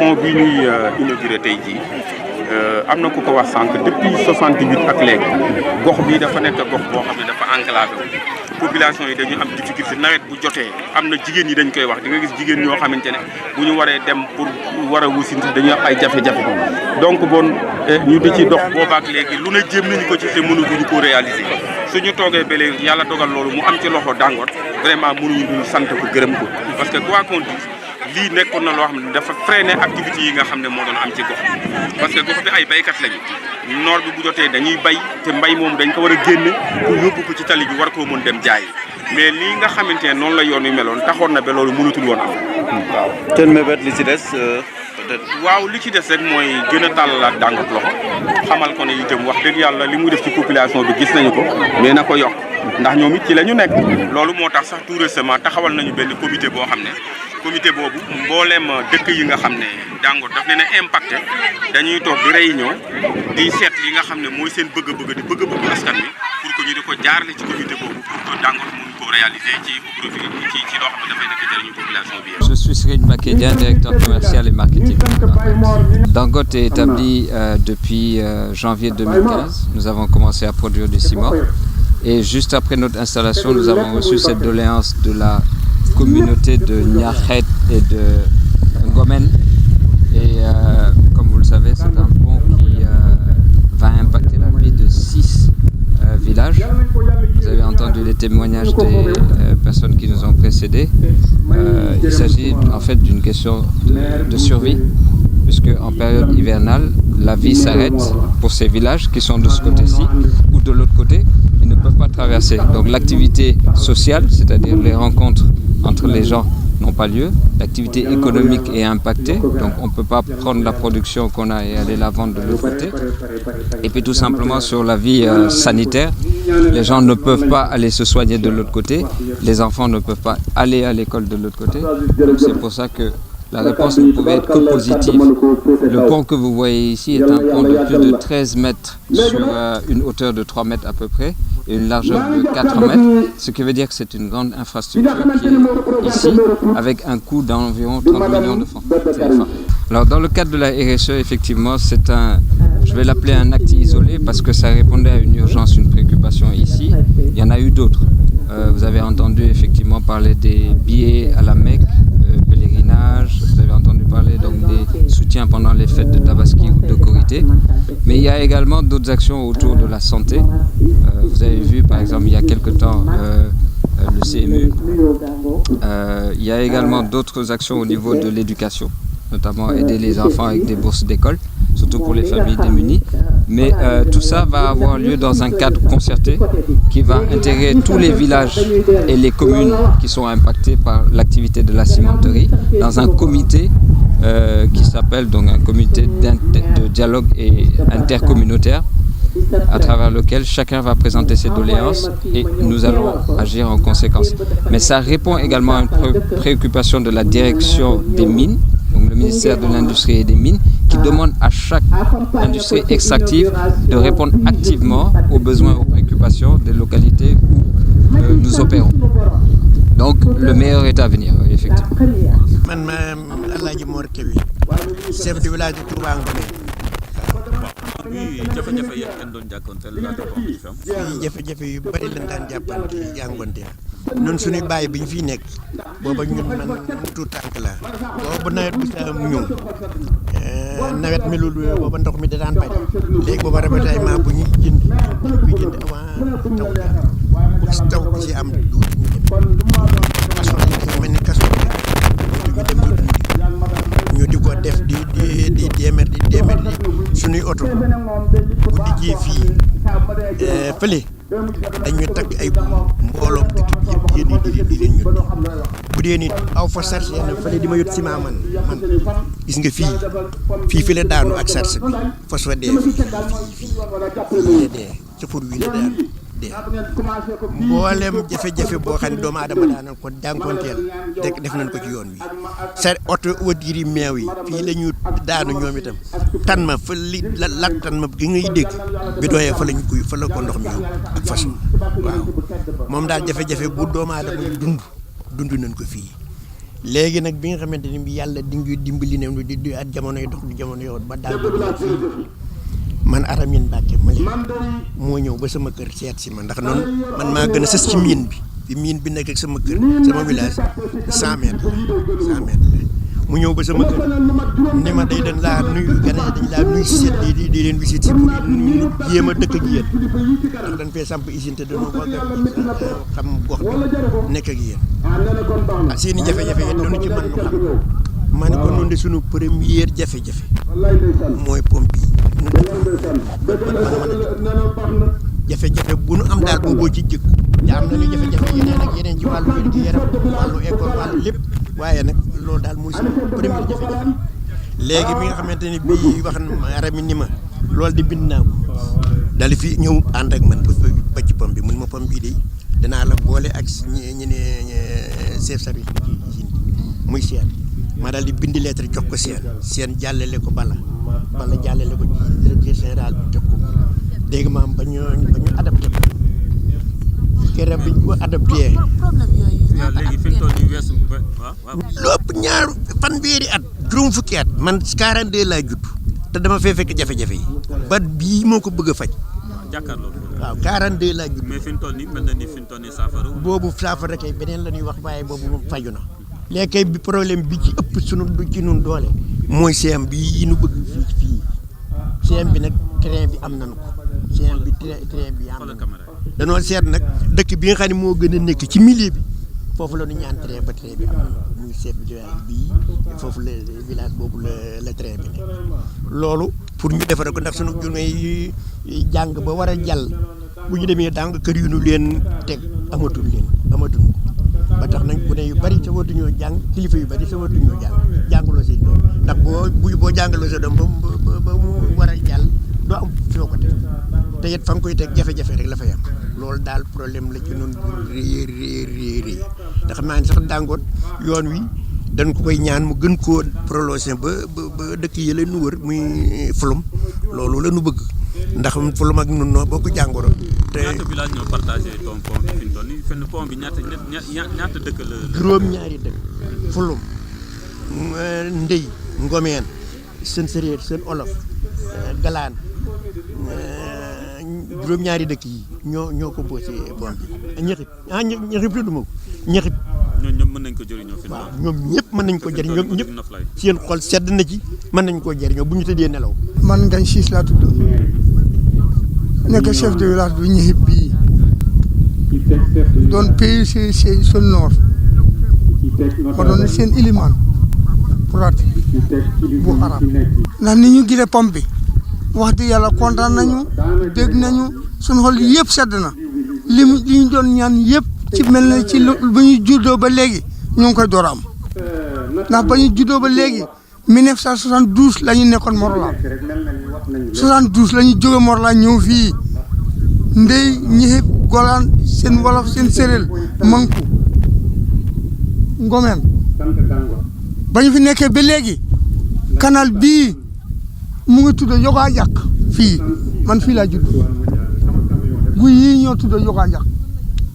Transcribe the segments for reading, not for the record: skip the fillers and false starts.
pont bi ñuy inauguré tey jii am na ku ko wax sànq depuis 68 ak léegi gox bi dafa nekk gox boo xam ne dafa enclavé population yi dañu am difficulté nawet bu jotee am na jigéen ñi dañ koy wax di nga gis jigéen ñoo xamante ne bu ñu waree dem pour war a wusin sax dañuy am ay jafe-jafe donc bon ñu di ci dox boobaak léegi lu ne jéem nañu ko ci te mënuñu ko réaliser suñu toogee ba léegi yàlla dogal loolu mu am ci loxo Dangote vraiment mënuñu duñu sant ko gërëm ko parce que quoi qu'on dise lii nekkoon na loo xam ne dafa freiné activité yi nga xam ne moo doon am ci gox parce que gox bi ay baykat lañu noor bi bu jotee dañuy bay te mbay moom dañ ko war a génne pour yóbbu ko ci tali bi war koo mën dem jaay mais lii nga xamante ne noonu la yoon wi meloon taxoon na ba loolu mënatul woon am waaw. seen mébét li ci des peut-être. waaw li ci des rek mooy gën a tàllalaat Dangote loxo xamal ko ne itam wax dëgg yàlla li muy def ci population bi gis nañu ko mais na ko yokk ndax ñoom it ci la ñu nekk loolu moo tax sax tout récemment taxawal nañu benn comité boo xam ne comité boobu mbooleem dëkk yi nga xam ne Dangote daf leen a impacté dañuy toog di réunion di seet yi nga xam ne mooy seen bëgg-bëgg di bëgg-bëgg askan wi pour que ñu di ko jaarale ci comité boobu pour que Dangote mun ko réaliser ci profit ci loo xam ne dafay nekk jëriñu population bi. Je suis Serigne Makédian, directeur commercial et marketing. Dangote est établi depuis janvier 2015. Nous avons commencé à produire du ciment et juste après notre installation, nous avons reçu cette doléance de la communauté de Niakhet et de Ngomen. Et comme vous le savez, c'est un pont qui va impacter la vie de 6 villages. Vous avez entendu les témoignages des personnes qui nous ont précédés. Il s'agit en fait d'une question de survie, puisque en période hivernale, la vie s'arrête pour ces villages qui sont de ce côté-ci ou de l'autre côté. Ils ne peuvent pas traverser. Donc l'activité sociale, c'est-à-dire les rencontres entre les gens, n'ont pas lieu. L'activité économique est impactée, donc on ne peut pas prendre la production qu'on a et aller la vendre de l'autre côté. Et puis tout simplement sur la vie sanitaire, les gens ne peuvent pas aller se soigner de l'autre côté, les enfants ne peuvent pas aller à l'école de l'autre côté. Donc c'est pour ça que la réponse ne pouvait être que positive. Le pont que vous voyez ici est un pont de plus de 13 mètres sur une hauteur de 3 mètres à peu près et une largeur de 4 mètres, ce qui veut dire que c'est une grande infrastructure qui est ici avec un coût d'environ 30 millions de francs. Alors dans le cadre de la RSE, effectivement, c'est je vais l'appeler un acte isolé parce que ça répondait à une urgence, une préoccupation ici. Il y en a eu d'autres. Vous avez entendu effectivement parler des billets à la Mecque, pèlerinage, vous avez entendu parler donc des soutiens pendant les fêtes de Tabaski ou de Korité. Mais il y a également d'autres actions autour de la santé. Vous avez vu par exemple il y a quelque temps le CMU. Il y a également d'autres actions au niveau de l'éducation, notamment aider les enfants avec des bourses d'école, surtout pour les familles démunies. Mais tout ça va avoir lieu dans un cadre concerté qui va intégrer tous les villages et les communes qui sont impactées par l'activité de la cimenterie dans un comité qui s'appelle donc un comité de dialogue et intercommunautaire à travers lequel chacun va présenter ses doléances et nous allons agir en conséquence. Mais ça répond également à une préoccupation de la direction des mines, donc le ministère de l'Industrie et des Mines, qui demande à chaque industrie extractive de répondre activement aux besoins et aux préoccupations des localités où nous opérons. Donc le meilleur est à venir, effectivement. Man Alhaji Mor Kewi, chef du village de Touba Ngoné. jafe-jafe yëpp ngeen doon jàkkoonteel laata pont bi fi am. fii jafe-jafe yu bari lañ daan jàngonteel ñun suñuy bàyyi bi ñu fiy nekk booba ñun man tuut tànk la booba nawet bi sa ñëw nawet mi loolu booba ndox mi da daan bari léegi booba ravitaillement bu ñuy jënd kuy jënd avant taw bi si am duuti ñu dem kaso yi mel ni kaso ñu dem ñu di ko def di déeméer suñuy oto bu dikkee fii fële dañuy takk ay mbooloom dëkk bi yëpp di leen ñun bu dee nit aw fa sarse na fële di ma yot ciment man gis nga fii la daanu ak sarse bi fas fa dee fii dee ca fur wi la daanu dee mboolem jafe-jafe boo xam ne doomu aadama daana ko jànkoonteel rek def nañ ko ci yoon wi sa oto watiir yi meew yi fii la ñu daanu ñoom itam tan ma fa lak tan ma gi ngay dégg bi dooyee fa la ko ndox mi yóbbu ak façon waaw moom daal jafe-jafe bu doomu aadama dund nañ ko fii léegi nag bi nga xamante ni bi yàlla dimbali ne di at jamonoy dox di jamono yoon ba daal man Aramine Mbacke moo ñëw ba sama kër seet si ma ndax noonu man maa gën a sës ci miin bi nekk ak sama kër sama village 100 mètres la mu ñëw ba sama kër ni ma day dañ laa nuyu gane dañ laa nuyu si seet di leen visite si pour ñu jéem a dëkk ak yéen ndax dañ fee samp usine te dañoo bëgg xam gox bi nekk ak yéen seen i jafe-jafe yi doonu ci mën nu xam ma ne ko noonu de sunu première jafe-jafe mooy pompe yi jafe-jafe bu nu am daal booboo ci jëkk te am nañu jafe-jafe yeneen ak yeneen ci wàllu wér-gu-yaram wàllu école wàllu lépp waaye nag loolu daal mooy sunu première jafe-jafe léegi bi nga xamante ni bii wax na Aramine ni ma loolu di bind naa ko dal fi ñëw ànd ak man ba ci pompe bi mun ma pompe bii de danaa la boole ak ñu ne chef service bi ci usine muy seen ma daal di bind lettre jox ko seen jàllale ko bala jàllale ko ci directeur général bi jox ko dégg ma am ba ñu adapté ko keroog bi ñu ko adapté. léegi fi mu toll nii weesu waaw. lépp ñaar fanweeri at juróom fukki at man 42 laa judd te dama fee fekk jafe-jafe yi ba bii moo ko bëgg a faj. jàkkaarloo waaw 42 laa judd. mais fi mu toll nii mel na ni fi mu toll nii saafara. boobu saafara kay beneen la ñuy wax waaye boobu moom faju na. léegi kay bi problème bi ci ëpp sunu ci nun doole. mooy CM bi yi nu bëgg fii CM bi nag train bi am nañu ko CM bi train bi am nañu ko danoo seet nag dëkk bi nga xam ne moo gën a nekk ci milieu bi foofu la ñu ñaan train ba train bi am nañu ko muy chef de village bii foofu la village boobu la train bi nekk loolu pour ñu defare ko ndax sunu jur yi jàng ba war a jàll bu ñu demee dàng kër yu nu leen teg amatul ko ba tax nañ ku ne yu bari sawatuñoo jàng kilifa yu bari sawatuñoo jàngaloo seen doom ndax boo jàngaloo sa doom ba mu war a jàll doo am foo ko teg te it fa nga koy teg jafe-jafe rek la fay am loolu daal problème la ci noonu bu réer ndax xam naa ne sax dàngoot yoon wi dañ ko koy ñaan mu gën koo prolongé ba dëkk yi la nu wër muy Fulum loolu la nu bëgg ndax Fulum ak nun noo bokk jàngoro. te ñaata village ñoo partagé pont bi fi mu toll nii fenn pont bi ñaata dëkk la. juróom-ñaari dëkk Fulum Ndey Ngomeen seen séréer seen olof Galaan juróom-ñaari dëkk yi ñoo ko boosé pont bi ñaxib ñaxib la du ma ko ñaxib. ñoom ñëpp mën nañ ko jëriñoo fi. waaw ñoom ñëpp mën nañ ko jëriñoo ñoom ñëpp seen xol sedd na ci mën nañ koo jëriñoo bu ñu tëddee nelaw. man Ngagne Ciss laa tudd nekk chef de village bi ñëxib bii doon PUC Zone Nord ma doon seen ilimaan pratique bu arab ndax ni ñu gisee pompe bi wax dëgg yàlla kontaan nañu dégg nañu suñu xol yëpp sedd na li ñu doon ñaan yëpp ci mel na ci ba ñu juddoo ba léegi ñu ngi koy door a am ndax ba ñu juddoo ba léegi 1972 la ñu nekkoon Morolan 72 la ñu jóge Morolan ñëw fii Ndey ñëxib Golaan seen wolof seen séréel manku Ngomeen ba ñu fi nekkee ba léegi canal bii mu ngi tudd Yoga Jàkk fii man fii laa judd guy yii ñoo tudd Yoga Jàkk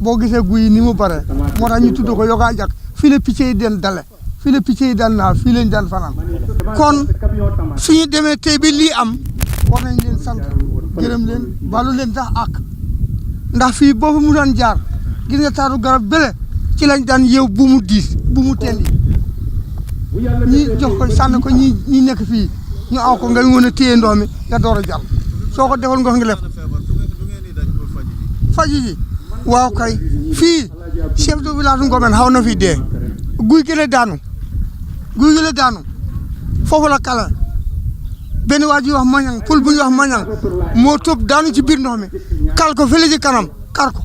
boo gisee guy yi ni mu bare moo tax ñu tudd ko Yoga Jàkk fii la picc yi den dale fii la picc yi daan naaw fii lañ daan fanaan kon su ñu demee tey bi lii am war nañ leen sant gërëm leen balu leen tax ak ndax fii boo fi mu daan jaar gis nga taatu garab bële ci lañ daan yeew bu mu diis bu mu telli ñi jox ko sànn ko ñi nekk fii ñu aw ko nga mën a téye ndox mi nga door a jàll soo ko defal ngox ngi lef faji ji waaw kay fii chef de village Ngomeen xaw na fi dee guy gi la daanu foofu la kala benn waa ji wax mañang pul bu ñuy wax mañang moo tëb daanu ci biir ndox mi kal ko fële ci kanam kar ko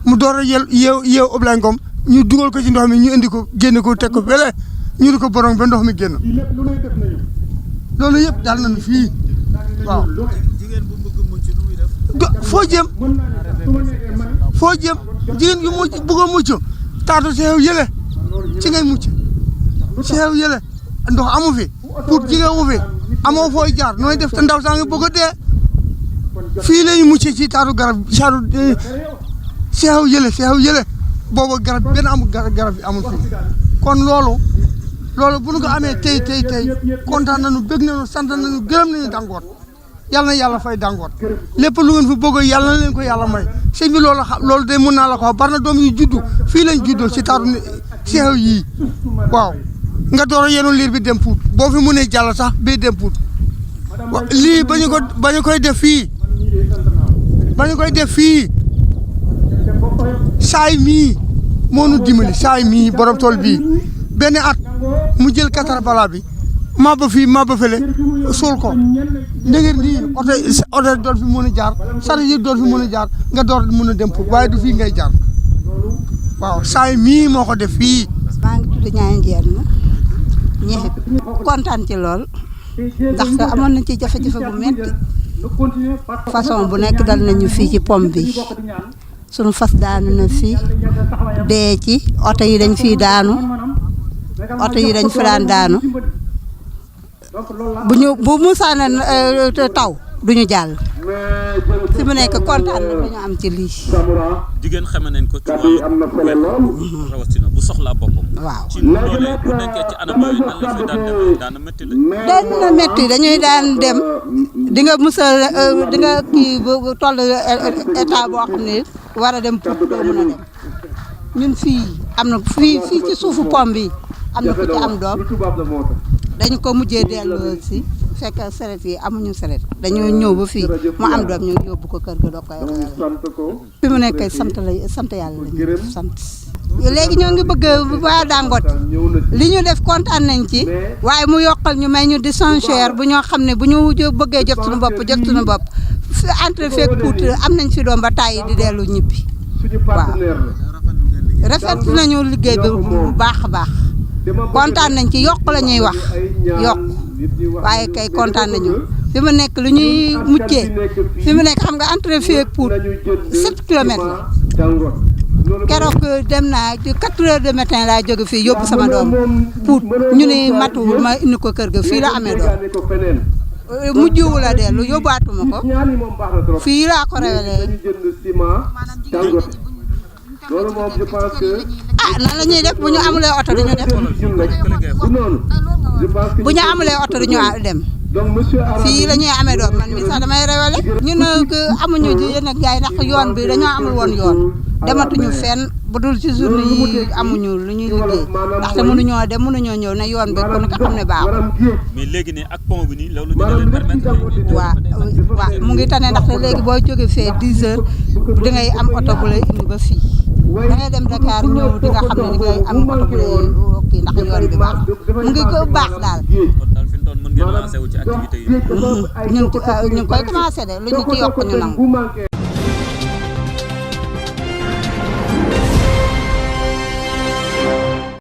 mu door a yeew Oblaye Ngom ñu dugal ko ci ndox mi ñu indi ko génne ko teg ko fële ñu di ko borong ba ndox mi génn loolu yëpp daal nañu fii waaw foo jëm jigéen gi mu bëgg a mucc taatu seew yële ci ngay mucc seew yële ndox amu fi pour jigéen wu fi amoo fooy jaar nooy def te ndaw saa ngi bëgg a dee fii la ñu mucc ci taatu garab seew yële boobu garab benn amul garab bi amul fii kon loolu bu ñu ko amee tey kontaan nañu bëgg nañu sant nañu gërëm nañu Dangote yàlla na yàlla fay Dangote lépp lu ngeen fi bëgg yàlla na leen ko yàlla may sëñ bi loolu de mën naa la ko wax bari na doom yu juddu fii lañ juddoo si taatu si xew yii waaw nga door a yenu liir bi dem Pout boo fi mënee jàll sax bay dem Pout lii ba ñu koy def fii saay mii moo nu dimbali saay mii borom tool bii benn at mu jël katar bala bi maa ba fii maa ba fële suul ko ndegeen nii oto doon fi mën a jaar sari yi doon fi mën a jaar nga door mën a dem Pout waaye du fii ngay jaar waaw saay mii moo ko def fii. maa ngi tudd Ñaay Njeen na ñeexit kontaan ci lool ndax amoon nañ ci jafe-jafe bu metti façon bu nekk dal nañu fii ci pom bi sunu fas daanu na fii dee ci oto yi dañ fii daanu oto yi dañ fi daan daanu bu musaana taw duñu jàll fi mu nekk kontaan na dañu am ci lii. jigéen xame nañ ko ci wàllu rawatina bu soxlaa boppam. waaw ci loolee bu nekkee ci anam yooyu nan la fi daan demee daana métti la. daana métti dañuy daan dem di nga musal di nga kii bu toll état boo xam ne war a dem Pout doo mën a dem ñun fii am na fii ci suufu pom bi am na ku ci am doom dañu ko mujjee delloo si fekk seret yi amuñu seret dañoo ñëw ba fii mu am doom ñu yóbbu ko kër ga doo koy fi mu nekk sant yàlla lañu sant léegi ñoo ngi bëgg waa Dangote li ñu def kontaan nañ ci waaye mu yokkal ñu may ñu dispensaire bu ñoo xam ne bu ñu bëggee jot suñu bopp entre fekk Pout am nañ fi doom ba tàyyi di dellu ñibbi waaw rafet nañu liggéey bi bu baax a baax kontaan nañ ci yokk la ñuy wax yokk waaye kay kontaan nañu fi mu nekk lu ñuy mujjee fi mu nekk xam nga entre fii ak Pout 7 kilomètres la keroog dem naa 4 heures de matin laa jóge fii yóbbu sama doom Pout ñu ni matuwul ma indi ko kër ga fii la amee doom mujjiwu la dellu yóbbaatuma ko fii laa ko révélé nan la ñuy def bu ñu amulee oto duñu def bu ñu amulee oto duñu dem fii la ñuy amee doom man mi sax damay révélé ñun amuñu ci yéen ak yaay ndax yoon bi dañoo amul woon yoon dematuñu fenn bu dul ci journée yi amuñu lu ñuy liggéey ndaxte mënuñoo dem mënuñoo ñëw ne yoon bi kon nga xam ne baaxul. mais léegi ne ak pont bi nii loolu dina leen permettre. waaw mu ngi tane ndaxte léegi boo jógee fee 10 heures di ngay am oto bu lay indi ba fii da ngay dem Dakar ñëw di nga xam ne di ngay am oto bu lay kii ndax yoon bi baax mu ngi ko baax daal. kon daal fi mu toll mën ngeen lancé wu ci activité yi. ñu ngi koy commencé de lu ñu ci yokk ñu nangu.